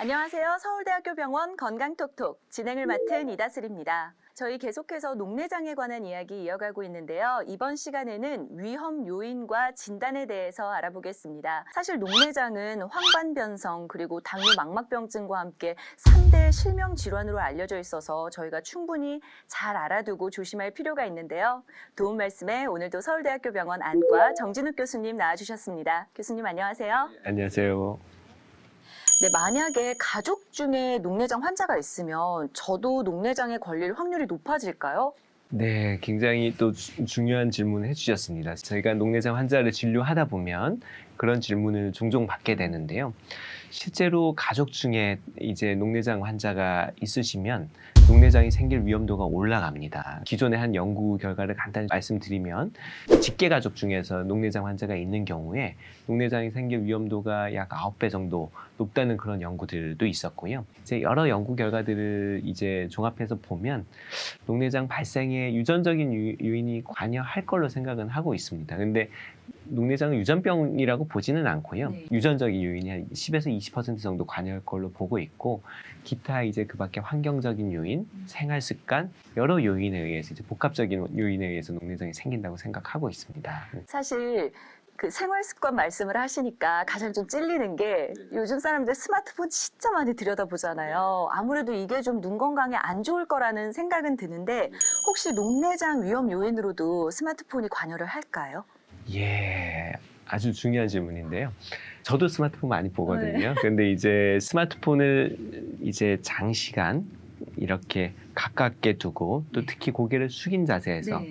안녕하세요. 서울대학교 병원 건강톡톡 진행을 맡은 이다슬입니다. 저희 계속해서 녹내장에 관한 이야기 이어가고 있는데요. 이번 시간에는 위험 요인과 진단에 대해서 알아보겠습니다. 사실 녹내장은 황반변성 그리고 당뇨 망막병증과 함께 3대 실명 질환으로 알려져 있어서 저희가 충분히 잘 알아두고 조심할 필요가 있는데요. 도움 말씀에 오늘도 서울대학교 병원 안과 정진욱 교수님 나와주셨습니다. 교수님 안녕하세요. 안녕하세요. 네, 만약에 가족 중에 녹내장 환자가 있으면 저도 녹내장에 걸릴 확률이 높아질까요? 네, 굉장히 또 중요한 질문을 해주셨습니다. 저희가 녹내장 환자를 진료하다 보면 그런 질문을 종종 받게 되는데요. 실제로 가족 중에 이제 녹내장 환자가 있으시면 녹내장이 생길 위험도가 올라갑니다. 기존의 한 연구 결과를 간단히 말씀드리면 직계 가족 중에서 녹내장 환자가 있는 경우에 녹내장이 생길 위험도가 약 9배 정도 높다는 그런 연구들도 있었고요. 이제 여러 연구 결과들을 이제 종합해서 보면 녹내장 발생에 유전적인 요인이 관여할 걸로 생각은 하고 있습니다. 근데 녹내장은 유전병이라고 보지는 않고요. 네. 유전적인 요인이 한 10에서 20% 정도 관여할 걸로 보고 있고, 기타 이제 그 밖에 환경적인 요인, 생활 습관, 여러 요인에 의해서 이제 복합적인 요인에 의해서 녹내장이 생긴다고 생각하고 있습니다. 사실 그 생활 습관 말씀을 하시니까 가장 좀 찔리는 게 요즘 사람들 스마트폰 진짜 많이 들여다보잖아요. 아무래도 이게 좀 눈 건강에 안 좋을 거라는 생각은 드는데 혹시 녹내장 위험 요인으로도 스마트폰이 관여를 할까요? 예, 아주 중요한 질문인데요. 저도 스마트폰 많이 보거든요. 근데 이제 스마트폰을 이제 장시간 이렇게 가깝게 두고 또 특히 고개를 숙인 자세에서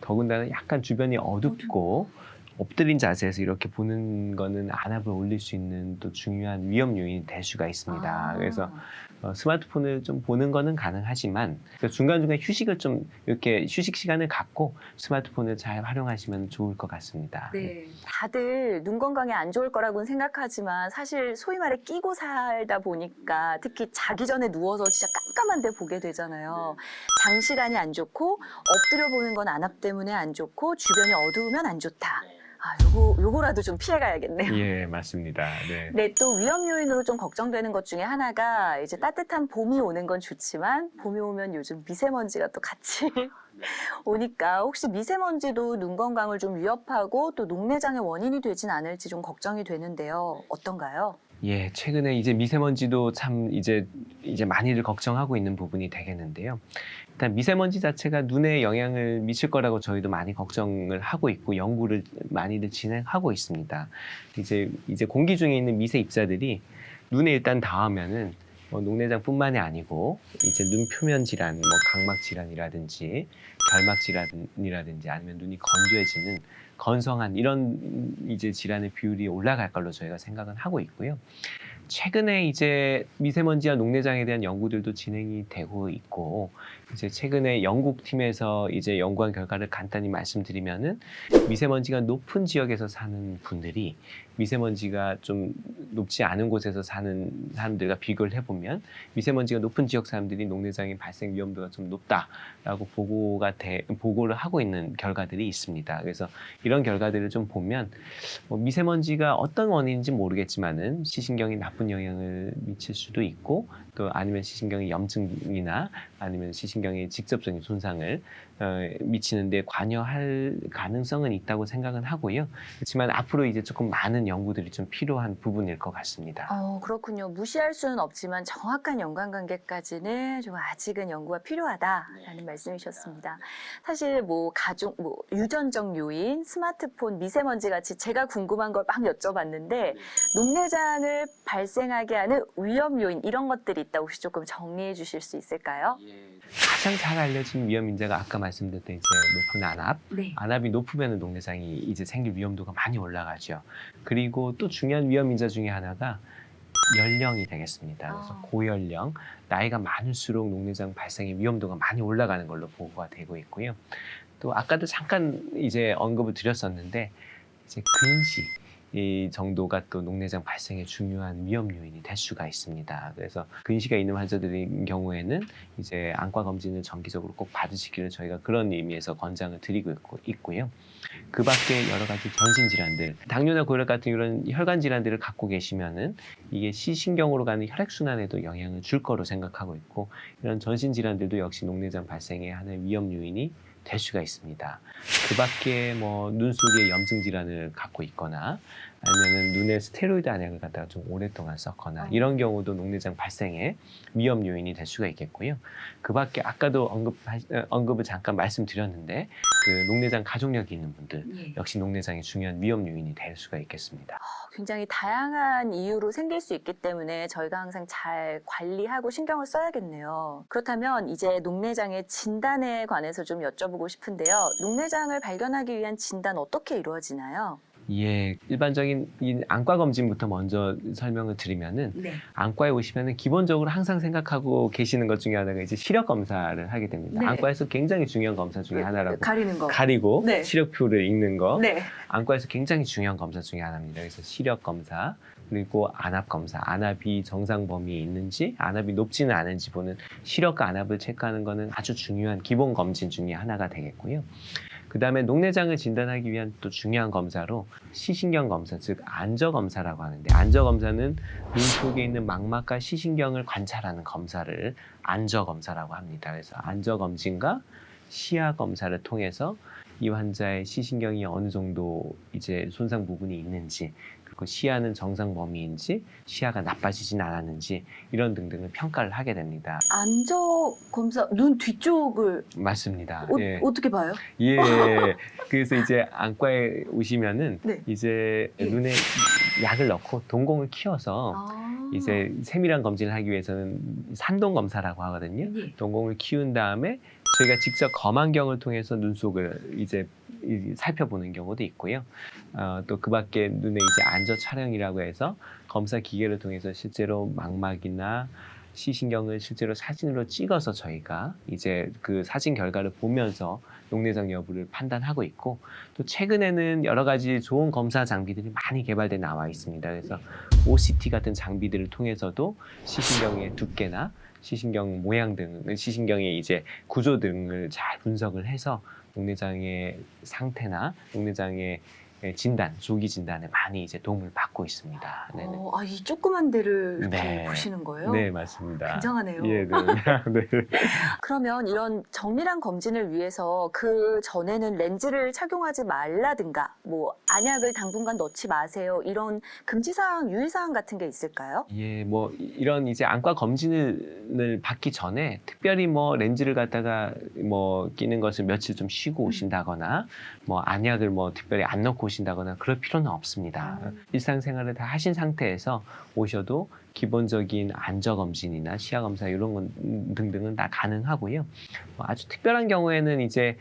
더군다나 약간 주변이 어둡고 엎드린 자세에서 이렇게 보는 거는 안압을 올릴 수 있는 또 중요한 위험 요인이 될 수가 있습니다. 그래서 스마트폰을 좀 보는 거는 가능하지만 중간중간 휴식을 좀 이렇게 휴식 시간을 갖고 스마트폰을 잘 활용하시면 좋을 것 같습니다. 네. 다들 눈 건강에 안 좋을 거라고는 생각하지만 사실 소위 말해 끼고 살다 보니까 특히 자기 전에 누워서 진짜 깜깜한 데 보게 되잖아요. 장시간이 안 좋고 엎드려 보는 건 안압 때문에 안 좋고 주변이 어두우면 안 좋다. 요거라도 좀 피해가야겠네요. 예, 맞습니다. 네. 네, 또 위험 요인으로 좀 걱정되는 것 중에 하나가 이제 따뜻한 봄이 오는 건 좋지만 봄이 오면 요즘 미세먼지가 또 같이 오니까 혹시 미세먼지도 눈 건강을 좀 위협하고 또 녹내장의 원인이 되진 않을지 좀 걱정이 되는데요. 어떤가요? 예, 최근에 이제 미세먼지도 참 이제 많이들 걱정하고 있는 부분이 되겠는데요. 일단 미세먼지 자체가 눈에 영향을 미칠 거라고 저희도 많이 걱정을 하고 있고 연구를 많이들 진행하고 있습니다. 이제 공기 중에 있는 미세 입자들이 눈에 일단 닿으면은 녹내장뿐만이 아니고 이제 눈 표면 질환, 각막 질환이라든지 결막 질환이라든지 아니면 눈이 건조해지는 건성한 이런 이제 질환의 비율이 올라갈 걸로 저희가 생각은 하고 있고요. 최근에 이제 미세먼지와 녹내장에 대한 연구들도 진행이 되고 있고, 이제 최근에 영국 팀에서 이제 연구한 결과를 간단히 말씀드리면은 미세먼지가 높은 지역에서 사는 분들이 미세먼지가 좀 높지 않은 곳에서 사는 사람들과 비교를 해보면 미세먼지가 높은 지역 사람들이 녹내장의 발생 위험도가 좀 높다라고 보고를 하고 있는 결과들이 있습니다. 그래서 이런 결과들을 좀 보면 미세먼지가 어떤 원인인지 모르겠지만은 시신경에 나쁜 영향을 미칠 수도 있고 또 아니면 시신경의 염증이나 아니면 시신경에 직접적인 손상을 미치는데 관여할 가능성은 있다고 생각은 하고요. 그렇지만 앞으로 이제 조금 많은 연구들이 좀 필요한 부분일 것 같습니다. 그렇군요. 무시할 수는 없지만 정확한 연관관계까지는 좀 아직은 연구가 필요하다라는 말씀이셨습니다. 사실 가족, 유전적 요인, 스마트폰, 미세먼지 같이 제가 궁금한 걸 막 여쭤봤는데 녹내장을 발생하게 하는 위험 요인 이런 것들이 있다 혹시 조금 정리해 주실 수 있을까요? 가장 잘 알려진 위험 인자가 아까 말씀드렸던 이제 높은 안압, 안압이 높으면 녹내장이 이제 생길 위험도가 많이 올라가죠. 그리고 또 중요한 위험 인자 중에 하나가 연령이 되겠습니다. 그래서 고연령, 나이가 많을수록 녹내장 발생의 위험도가 많이 올라가는 걸로 보고가 되고 있고요. 또 아까도 잠깐 이제 언급을 드렸었는데 이제 근시, 이 정도가 또 녹내장 발생의 중요한 위험 요인이 될 수가 있습니다. 그래서 근시가 있는 환자들인 경우에는 이제 안과 검진을 정기적으로 꼭 받으시기를 저희가 그런 의미에서 권장을 드리고 있고요. 그 밖에 여러 가지 전신 질환들, 당뇨나 고혈압 같은 이런 혈관 질환들을 갖고 계시면은 이게 시신경으로 가는 혈액순환에도 영향을 줄 거로 생각하고 있고, 이런 전신 질환들도 역시 녹내장 발생의 하나의 위험 요인이 될 수가 있습니다. 그 밖에 뭐 눈 속에 염증 질환을 갖고 있거나 아니면은 눈에 스테로이드 안약을 갖다가 좀 오랫동안 썼거나 이런 경우도 녹내장 발생의 위험 요인이 될 수가 있겠고요. 그 밖에 아까도 언급을 잠깐 말씀드렸는데 그 녹내장 가족력이 있는 분들 역시 녹내장이 중요한 위험 요인이 될 수가 있겠습니다. 굉장히 다양한 이유로 생길 수 있기 때문에 저희가 항상 잘 관리하고 신경을 써야겠네요. 그렇다면 이제 녹내장의 진단에 관해서 좀 여쭤보고 싶은데요. 녹내장을 발견하기 위한 진단 어떻게 이루어지나요? 예, 일반적인 이 안과 검진부터 먼저 설명을 드리면은 안과에 오시면은 기본적으로 항상 생각하고 계시는 것 중에 하나가 이제 시력 검사를 하게 됩니다. 네. 안과에서 굉장히 중요한 검사 중에 하나라고 가리는 거. 가리고 네. 시력표를 읽는 거. 네. 안과에서 굉장히 중요한 검사 중에 하나입니다. 그래서 시력 검사 그리고 안압 검사, 안압이 정상 범위에 있는지 안압이 높지는 않은지 보는 시력과 안압을 체크하는 거는 아주 중요한 기본 검진 중에 하나가 되겠고요. 그 다음에 녹내장을 진단하기 위한 또 중요한 검사로 시신경 검사, 즉 안저 검사라고 하는데, 안저 검사는 눈 속에 있는 망막과 시신경을 관찰하는 검사를 안저 검사라고 합니다. 그래서 안저 검진과 시야 검사를 통해서 이 환자의 시신경이 어느 정도 이제 손상 부분이 있는지, 그리고 시야는 정상 범위인지, 시야가 나빠지진 않았는지 이런 등등을 평가를 하게 됩니다. 안저 검사, 눈 뒤쪽을 맞습니다. 예. 어떻게 봐요? 예. 그래서 이제 안과에 오시면은 네. 이제 예. 눈에 약을 넣고 동공을 키워서 이제 세밀한 검진을 하기 위해서는 산동 검사라고 하거든요. 동공을 키운 다음에 저희가 직접 검안경을 통해서 눈 속을 이제 살펴보는 경우도 있고요. 또 그 밖에 눈에 이제 안저 촬영이라고 해서 검사 기계를 통해서 실제로 망막이나 시신경을 실제로 사진으로 찍어서 저희가 이제 그 사진 결과를 보면서 녹내장 여부를 판단하고 있고, 또 최근에는 여러 가지 좋은 검사 장비들이 많이 개발돼 나와 있습니다. 그래서 OCT 같은 장비들을 통해서도 시신경의 두께나 시신경 모양 등, 시신경의 이제 구조 등을 잘 분석을 해서 녹내장의 상태나 녹내장의 진단, 조기 진단에 많이 이제 도움을 받고 있습니다. 네네. 이 조그만 데를 이렇게 네. 보시는 거예요? 네, 맞습니다. 굉장하네요. 예, 네. 네. 그러면 이런 정밀한 검진을 위해서 그 전에는 렌즈를 착용하지 말라든가, 뭐 안약을 당분간 넣지 마세요, 이런 금지사항, 유의사항 같은 게 있을까요? 예, 뭐 이런 이제 안과 검진을 받기 전에 특별히 뭐 렌즈를 갖다가 뭐 끼는 것을 며칠 좀 쉬고 오신다거나 뭐 안약을 뭐 특별히 안 넣고 오신다거나 그럴 필요는 없습니다. 일상생활을 다 하신 상태에서 오셔도 기본적인 안저 검진이나 시야 검사 이런 건 등등은 다 가능하고요. 아주 특별한 경우에는 이제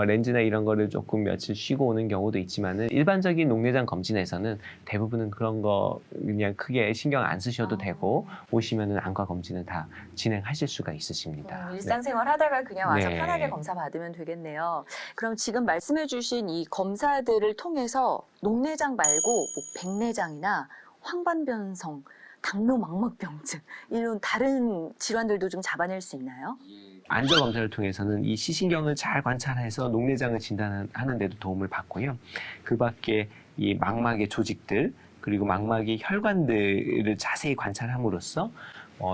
렌즈나 이런 거를 조금 며칠 쉬고 오는 경우도 있지만은 일반적인 녹내장 검진에서는 대부분은 그런 거 그냥 크게 신경 안 쓰셔도 되고 오시면은 안과 검진은 다 진행하실 수가 있으십니다. 일상생활 하다가 그냥 와서 네. 편하게 검사 받으면 되겠네요. 그럼 지금 말씀해주신 이 검사들을 통해서 녹내장 말고 뭐 백내장이나 황반변성, 당뇨 망막병증 이런 다른 질환들도 좀 잡아낼 수 있나요? 안저 검사를 통해서는 이 시신경을 잘 관찰해서 녹내장을 진단하는 데도 도움을 받고요. 그 밖에 이 망막의 조직들 그리고 망막의 혈관들을 자세히 관찰함으로써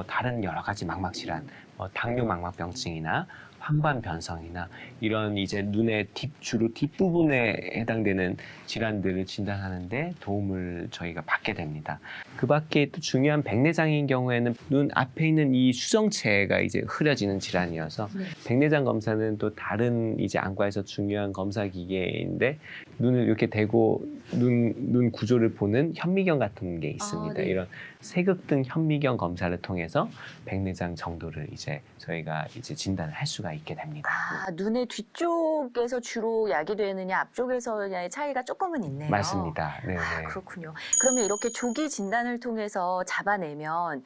다른 여러 가지 망막 질환, 당뇨 망막병증이나 황반변성이나 이런 이제 눈의 주로 뒷부분에 해당되는 질환들을 진단하는데 도움을 저희가 받게 됩니다. 그 밖에 또 중요한 백내장인 경우에는 눈 앞에 있는 이 수정체가 이제 흐려지는 질환이어서 백내장 검사는 또 다른 이제 안과에서 중요한 검사 기계인데 눈을 이렇게 대고 눈 구조를 보는 현미경 같은 게 있습니다. 이런 세극등 현미경 검사를 통해서 백내장 정도를 이제 저희가 이제 진단을 할 수가 있게 됩니다. 눈의 뒤쪽에서 주로 야기되느냐 앞쪽에서냐의 차이가 조금은 있네요. 맞습니다. 네. 그렇군요. 그러면 이렇게 조기 진단을 통해서 잡아내면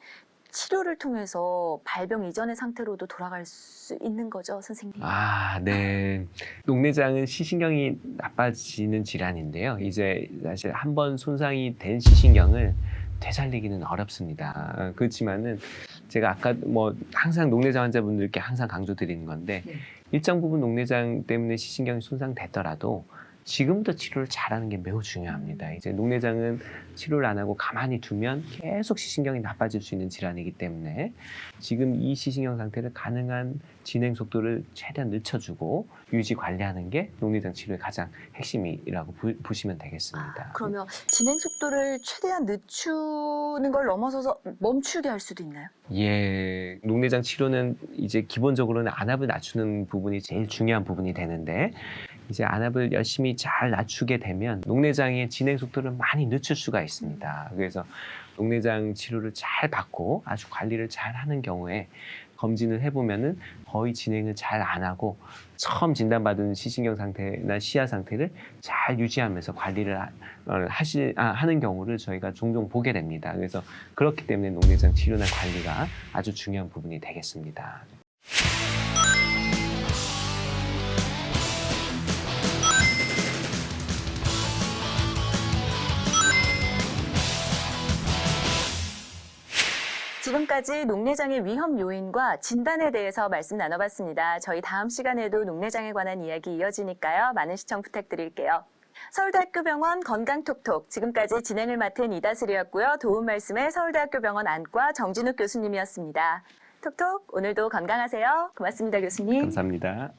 치료를 통해서 발병 이전의 상태로도 돌아갈 수 있는 거죠, 선생님? 네. 녹내장은 시신경이 나빠지는 질환인데요. 이제 사실 한 번 손상이 된 시신경을 되살리기는 어렵습니다. 그렇지만은 제가 아까 뭐 항상 녹내장 환자분들께 항상 강조드리는 건데 네. 일정 부분 녹내장 때문에 시신경이 손상됐더라도 지금부터 치료를 잘하는 게 매우 중요합니다. 이제 녹내장은 치료를 안 하고 가만히 두면 계속 시신경이 나빠질 수 있는 질환이기 때문에 지금 이 시신경 상태를 가능한 진행 속도를 최대한 늦춰주고 유지 관리하는 게 녹내장 치료의 가장 핵심이라고 보시면 되겠습니다. 그러면 진행 속도를 최대한 늦추는 걸 넘어서서 멈추게 할 수도 있나요? 예, 녹내장 치료는 이제 기본적으로는 안압을 낮추는 부분이 제일 중요한 부분이 되는데 이제 안압을 열심히 잘 낮추게 되면 녹내장의 진행 속도를 많이 늦출 수가 있습니다. 그래서 녹내장 치료를 잘 받고 아주 관리를 잘 하는 경우에 검진을 해보면은 거의 진행을 잘 안 하고 처음 진단받은 시신경 상태나 시야 상태를 잘 유지하면서 관리를 하는 경우를 저희가 종종 보게 됩니다. 그래서 그렇기 때문에 녹내장 치료나 관리가 아주 중요한 부분이 되겠습니다. 지금까지 녹내장의 위험 요인과 진단에 대해서 말씀 나눠봤습니다. 저희 다음 시간에도 녹내장에 관한 이야기 이어지니까요. 많은 시청 부탁드릴게요. 서울대학교 병원 건강톡톡 지금까지 진행을 맡은 이다슬이었고요. 도움 말씀의 서울대학교 병원 안과 정진욱 교수님이었습니다. 톡톡 오늘도 건강하세요. 고맙습니다, 교수님. 감사합니다.